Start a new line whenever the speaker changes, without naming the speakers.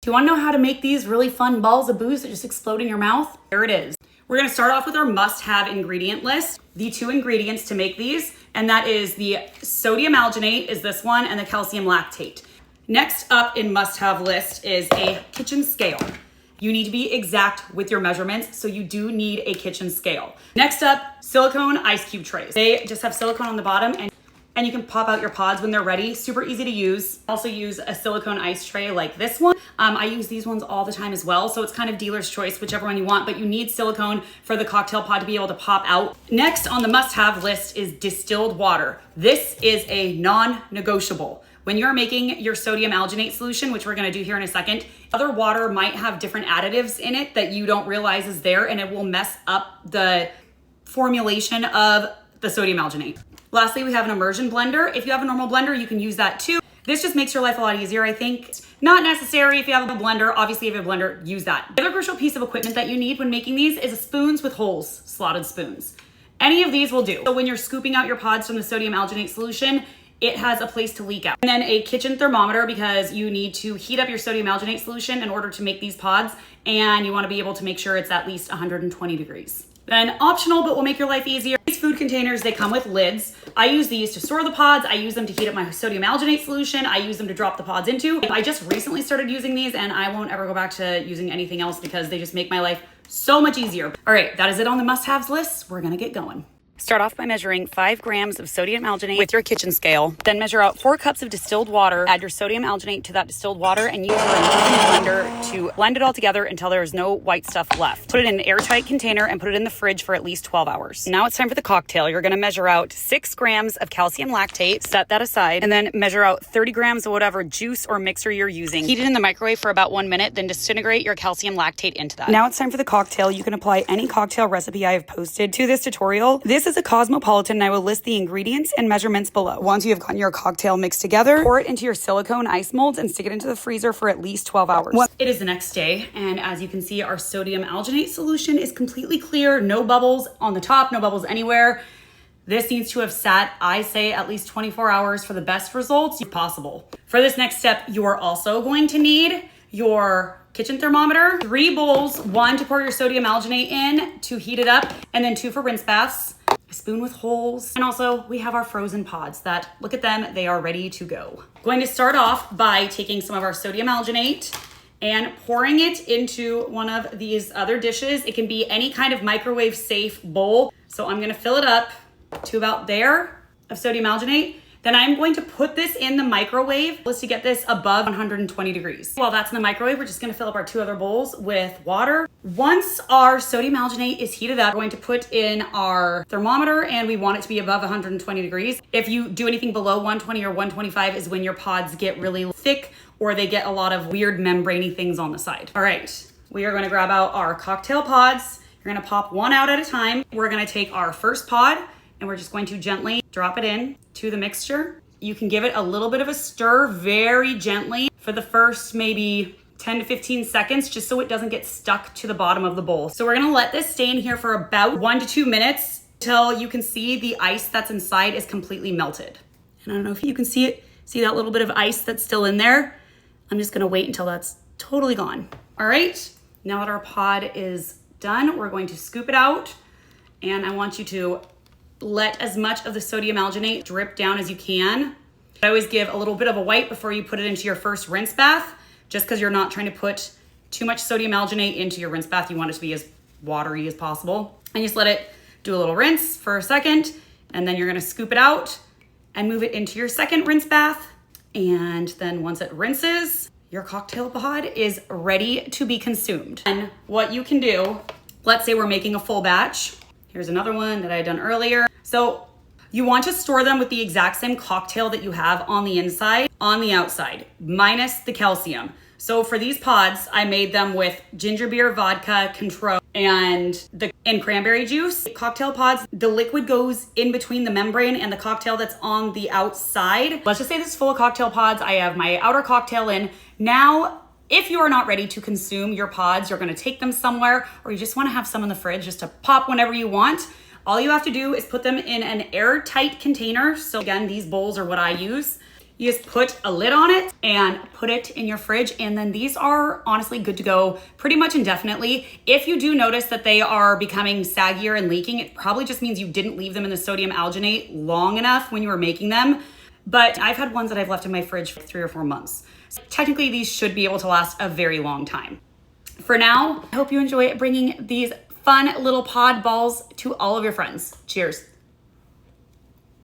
Do you want to know how to make these really fun balls of booze that just explode in your mouth? Here it is. We're going to start off with our must-have ingredient list. The 2 ingredients to make these, and that is the sodium alginate is this one, and the calcium lactate. Next up in must-have list is a kitchen scale. You need to be exact with your measurements, so you do need a kitchen scale. Next up, silicone ice cube trays. They just have silicone on the bottom, and you can pop out your pods when they're ready. Super easy to use. Also use a silicone ice tray like this one. I use these ones all the time as well, so it's kind of dealer's choice, whichever one you want, but you need silicone for the cocktail pod to be able to pop out. Next on the must-have list is distilled water. This is a non-negotiable. When you're making your sodium alginate solution, which we're gonna do here in a second, other water might have different additives in it that you don't realize is there, and it will mess up the formulation of the sodium alginate. Lastly, we have an immersion blender. If you have a normal blender, you can use that too. This just makes your life a lot easier, I think. Not necessary if you have a blender. Obviously, if you have a blender, use that. The other crucial piece of equipment that you need when making these is spoons with holes, slotted spoons. Any of these will do. So when you're scooping out your pods from the sodium alginate solution, it has a place to leak out. And then a kitchen thermometer, because you need to heat up your sodium alginate solution in order to make these pods, and you want to be able to make sure it's at least 120 degrees. Then optional, but will make your life easier. These food containers, they come with lids. I use these to store the pods. I use them to heat up my sodium alginate solution. I use them to drop the pods into. I just recently started using these, and I won't ever go back to using anything else because they just make my life so much easier. All right, that is it on the must-haves list. We're gonna get going. Start off by measuring 5 grams of sodium alginate with your kitchen scale. Then measure out 4 cups of distilled water. Add your sodium alginate to that distilled water and use your immersion blender to blend it all together until there is no white stuff left. Put it in an airtight container and put it in the fridge for at least 12 hours. Now it's time for the cocktail. You're gonna measure out 6 grams of calcium lactate, set that aside, and then measure out 30 grams of whatever juice or mixer you're using. Heat it in the microwave for about 1 minute, then disintegrate your calcium lactate into that. Now it's time for the cocktail. You can apply any cocktail recipe I have posted to this tutorial. This is a Cosmopolitan, and I will list the ingredients and measurements below. Once you have gotten your cocktail mixed together, pour it into your silicone ice molds and stick it into the freezer for at least 12 hours. It is the next day, and as you can see, our sodium alginate solution is completely clear. No bubbles on the top, no bubbles anywhere. This needs to have sat, I say, at least 24 hours for the best results possible. For this next step, you are also going to need your kitchen thermometer, 3 bowls, 1 to pour your sodium alginate in to heat it up, and then 2 for rinse baths, a spoon with holes, and also we have our frozen pods that, look at them, they are ready to go. Going to start off by taking some of our sodium alginate and pouring it into one of these other dishes. It can be any kind of microwave safe bowl. So I'm gonna fill it up to about there of sodium alginate. Then I'm going to put this in the microwave to get this above 120 degrees. While that's in the microwave, we're just gonna fill up our 2 other bowls with water. Once our sodium alginate is heated up, we're going to put in our thermometer, and we want it to be above 120 degrees. If you do anything below 120 or 125 is when your pods get really thick or they get a lot of weird membraney things on the side. All right, we are gonna grab out our cocktail pods. You're gonna pop 1 out at a time. We're gonna take our first pod, and we're just going to gently drop it in to the mixture. You can give it a little bit of a stir very gently for the first maybe 10 to 15 seconds, just so it doesn't get stuck to the bottom of the bowl. So we're gonna let this stay in here for about 1 to 2 minutes till you can see the ice that's inside is completely melted. And I don't know if you can see it, see that little bit of ice that's still in there? I'm just gonna wait until that's totally gone. All right, now that our pod is done, we're going to scoop it out, and I want you to let as much of the sodium alginate drip down as you can. I always give a little bit of a wipe before you put it into your first rinse bath, just because you're not trying to put too much sodium alginate into your rinse bath. You want it to be as watery as possible. And just let it do a little rinse for a second, and then you're gonna scoop it out and move it into your second rinse bath. And then once it rinses, your cocktail pod is ready to be consumed. And what you can do, let's say we're making a full batch. Here's another one that I had done earlier. So you want to store them with the exact same cocktail that you have on the inside, on the outside, minus the calcium. So for these pods, I made them with ginger beer, vodka, Contro, and cranberry juice. Cocktail pods, the liquid goes in between the membrane and the cocktail that's on the outside. Let's just say this is full of cocktail pods. I have my outer cocktail in. Now, if you are not ready to consume your pods, you're gonna take them somewhere, or you just wanna have some in the fridge just to pop whenever you want, all you have to do is put them in an airtight container. So again, these bowls are what I use. You just put a lid on it and put it in your fridge. And then these are honestly good to go pretty much indefinitely. If you do notice that they are becoming saggier and leaking, it probably just means you didn't leave them in the sodium alginate long enough when you were making them. But I've had ones that I've left in my fridge for 3 or 4 months. So technically these should be able to last a very long time. For now, I hope you enjoy bringing these fun little pod balls to all of your friends. Cheers.